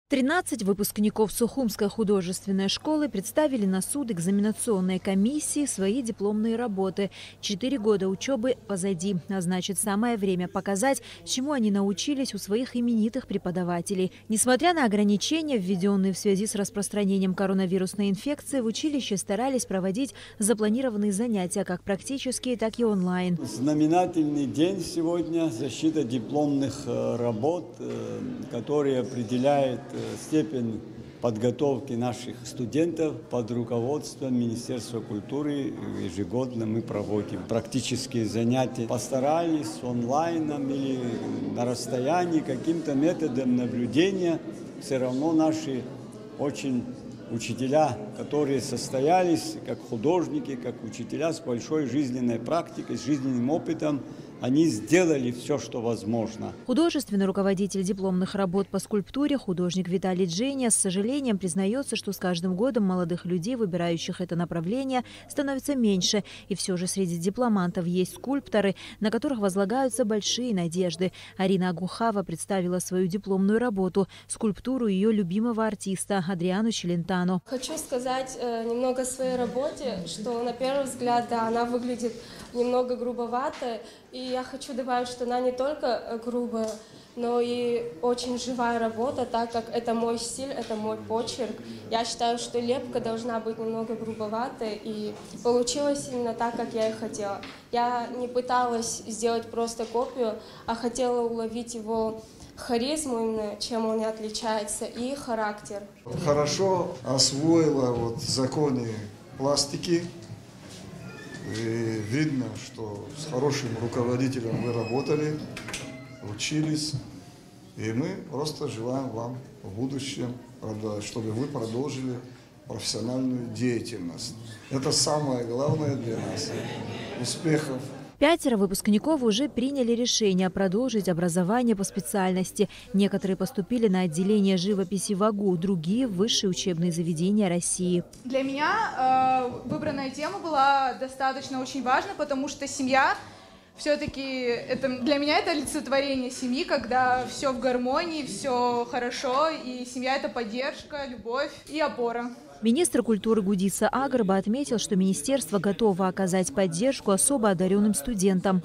13 выпускников Сухумской художественной школы представили на суд экзаменационной комиссии свои дипломные работы. 4 года учебы позади, а значит, самое время показать, чему они научились у своих именитых преподавателей. Несмотря на ограничения, введенные в связи с распространением коронавирусной инфекции, в училище старались проводить запланированные занятия как практические, так и онлайн. Знаменательный день сегодня – защита дипломных работ, который определяет степень подготовки наших студентов под руководством Министерства культуры. Ежегодно мы проводим практические занятия. Постарались онлайном или на расстоянии каким-то методом наблюдения. Все равно наши учителя, которые состоялись как художники, как учителя с большой жизненной практикой, с жизненным опытом, они сделали все, что возможно. Художественный руководитель дипломных работ по скульптуре, художник Виталий Дженя, с сожалением признается, что с каждым годом молодых людей, выбирающих это направление, становится меньше. И все же среди дипломантов есть скульпторы, на которых возлагаются большие надежды. Арина Агухава представила свою дипломную работу – скульптуру ее любимого артиста Адриано Челентано. Хочу сказать немного о своей работе, что на первый взгляд, да, она выглядит немного грубовато. И я хочу добавить, что она не только грубая, но и очень живая работа, так как это мой стиль, это мой почерк. Я считаю, что лепка должна быть немного грубоватой, и получилось именно так, как я и хотела. Я не пыталась сделать просто копию, а хотела уловить его харизму, именно, чем он и отличается, и характер. Хорошо освоила законы пластики. И видно, что с хорошим руководителем вы работали, учились. И мы просто желаем вам в будущем, чтобы вы продолжили профессиональную деятельность. Это самое главное для нас. Успехов! 5 выпускников уже приняли решение продолжить образование по специальности. Некоторые поступили на отделение живописи в АГУ, другие – в высшие учебные заведения России. Для меня выбранная тема была достаточно очень важна, потому что семья все-таки для меня это олицетворение семьи, когда все в гармонии, все хорошо, и семья – это поддержка, любовь и опора. Министр культуры Гудиса Агарба отметил, что министерство готово оказать поддержку особо одаренным студентам.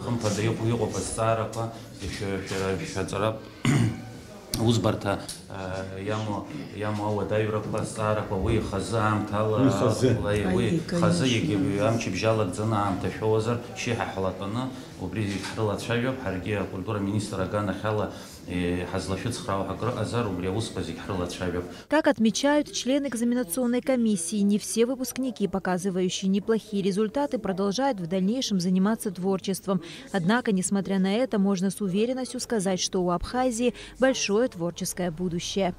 Как отмечают члены экзаменационной комиссии, не все выпускники, показывающие неплохие результаты, продолжают в дальнейшем заниматься творчеством. Однако, несмотря на это, можно с уверенностью сказать, что у Абхазии большое творческое будущее.